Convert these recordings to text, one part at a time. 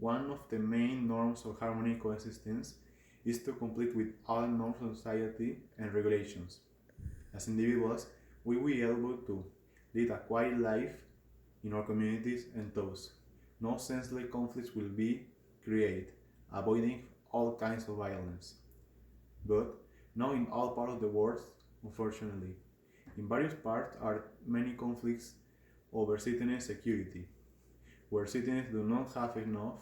One of the main norms of harmony coexistence is to comply with all norms of society and regulations. As individuals, we will be able to lead a quiet life in our communities and thus no senseless conflicts will be created, avoiding all kinds of violence. But not in all parts of the world, unfortunately. In various parts are many conflicts over citizen security, where citizens do not have enough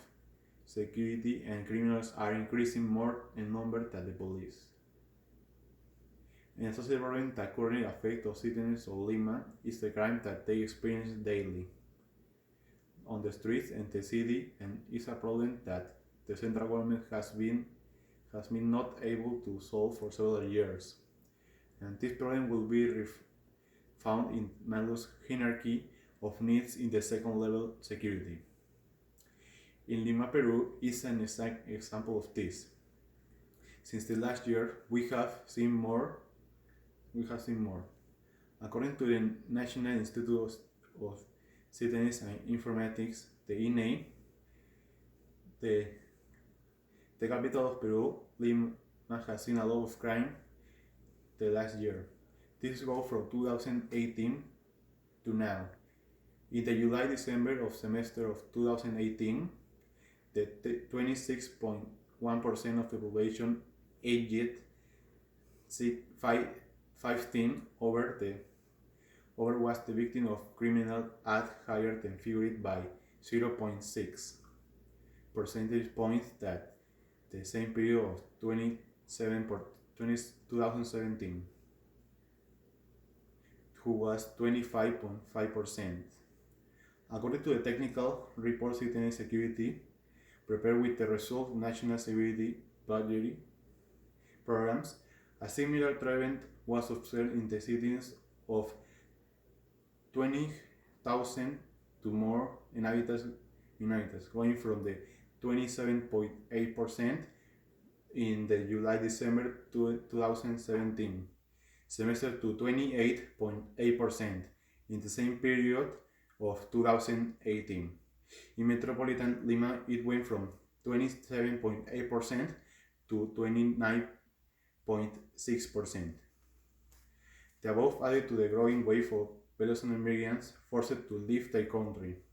security and criminals are increasing more in number than the police. And a social problem that currently affects the citizens of Lima is the crime that they experience daily on the streets and the city, and is a problem that the central government has been not able to solve for several years. And this problem will be found in Maslow's hierarchy of needs in the second level security. In Lima, Peru is an exact example of this. Since the last year, we have seen more. According to the National Institute of Citizens and Informatics, the INE, the capital of Peru, Lima, has seen a lot of crime the last year. This goes from 2018 to now. In the July-December of semester of 2018, the 26.1% of the population aged 15 over was the victim of criminal act higher than figured by 0.6 percentage points that the same period of 2017, who was 25.5%. According to the technical report Citizen Security, prepared with the result of national security budget programs, a similar trend was observed in the cities of 20,000 to more inhabitants, going from the 27.8% in the July-December 2017 semester to 28.8% in the same period of 2018. In metropolitan Lima, it went from 27.8% to 29.6%. The above added to the growing wave of Venezuelan immigrants forced to leave their country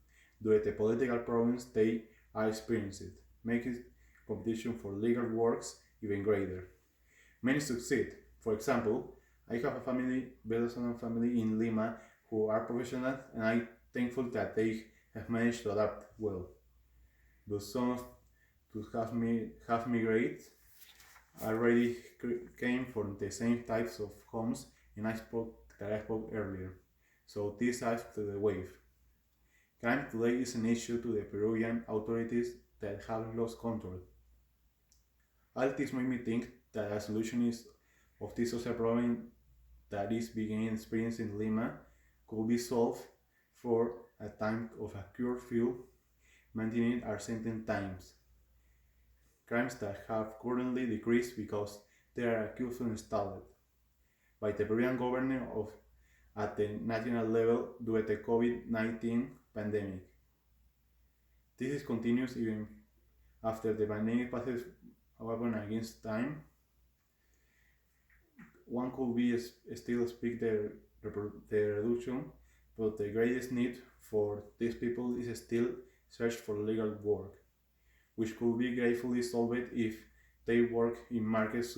due to the political problems they are experiencing, making competition for legal works even greater. Many succeed. For example, I have a Venezuelan family in Lima who are professionals, and I'm thankful that they have managed to adapt well. But some who have migrated already came from the same types of homes I spoke earlier. So this adds to the wave. Crime today is an issue to the Peruvian authorities that have lost control. All this made me think that a solution of this social problem that is beginning experience in Lima could be solved for a time of a curfew, maintaining our sentence times. Crimes that have currently decreased because there are curfew installed by the Peruvian government at the national level due to the COVID-19 pandemic. This is continuous even after the pandemic passes a weapon against time. One could be still speak the reduction, but the greatest need for these people is still search for legal work, which could be gratefully solved if they work in markets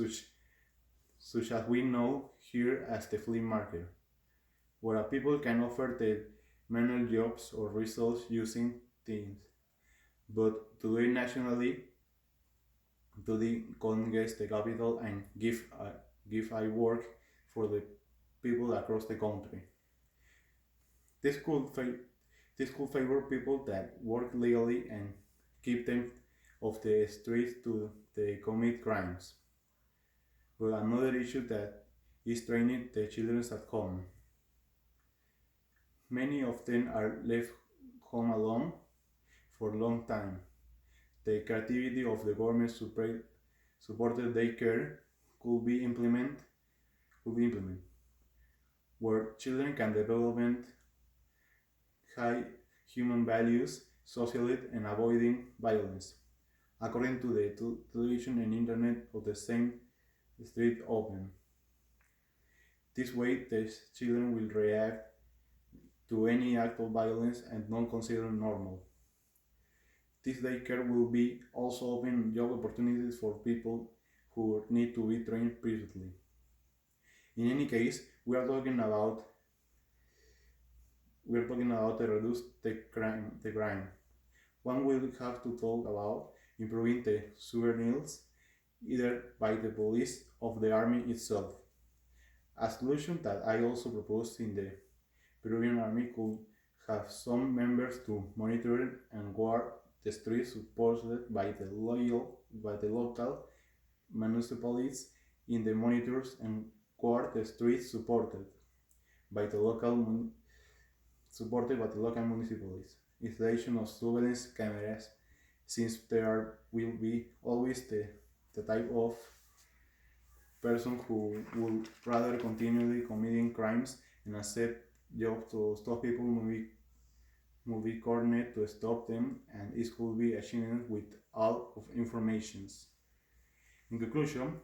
such as we know here as the flea market, where people can offer the manual jobs or results using things, but to do it nationally, to the Congress, the capital, and give a work for the people across the country. This could favor people that work legally and keep them off the streets to they commit crimes. But another issue that is training the children at home. Many of them are left home alone for a long time. The creativity of the government supported daycare could be implemented, where children can develop high human values sociality, and avoiding violence. According to the television and internet of the same street open. This way, the children will react to any act of violence and not consider normal. This daycare will be also open job opportunities for people who need to be trained previously. In any case, we are talking about to reduce the crime. One will have to talk about improving the surveillance either by the police or the army itself. A solution that I also proposed in the Peruvian army could have some members to monitor and guard the streets supported by the local municipalities in the monitors and guard the streets by the local municipalities. Installation of surveillance cameras, since there will be always the type of person who would rather continually committing crimes and accept jobs to stop people will be coordinated to stop them, and it could be achieved with all of informations. In conclusion,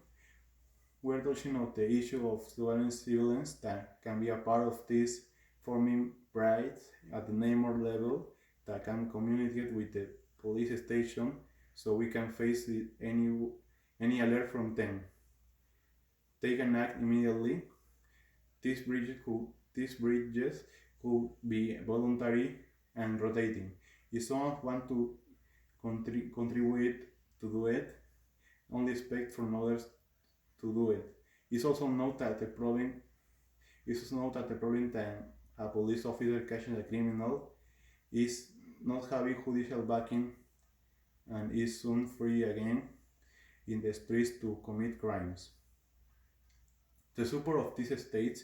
we're touching on the issue of surveillance that can be a part of this forming pride at the neighbor level that can communicate with the police station so we can face any alert from them. They can act immediately. These bridges could be voluntary and rotating. If someone wants to contribute to do it, only expect from others to do it. It's also note that that a police officer catching a criminal is not having judicial backing and is soon free again in the streets to commit crimes. The support of these states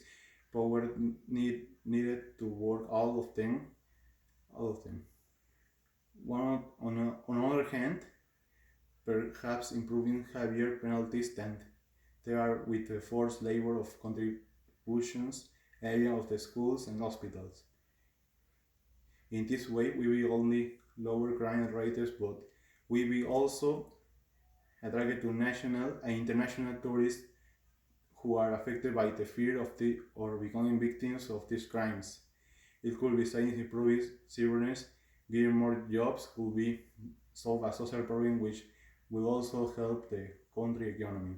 power needed to work all of them. On the other hand, perhaps improving heavier penalties than there are with the forced labor of contributions area of the schools and hospitals. In this way, we will only lower crime rates, but we will also attract to national and international tourists who are affected by the fear of or becoming victims of these crimes. It could be saying improving surveillance, giving more jobs, could be solve a social problem which will also help the country economy.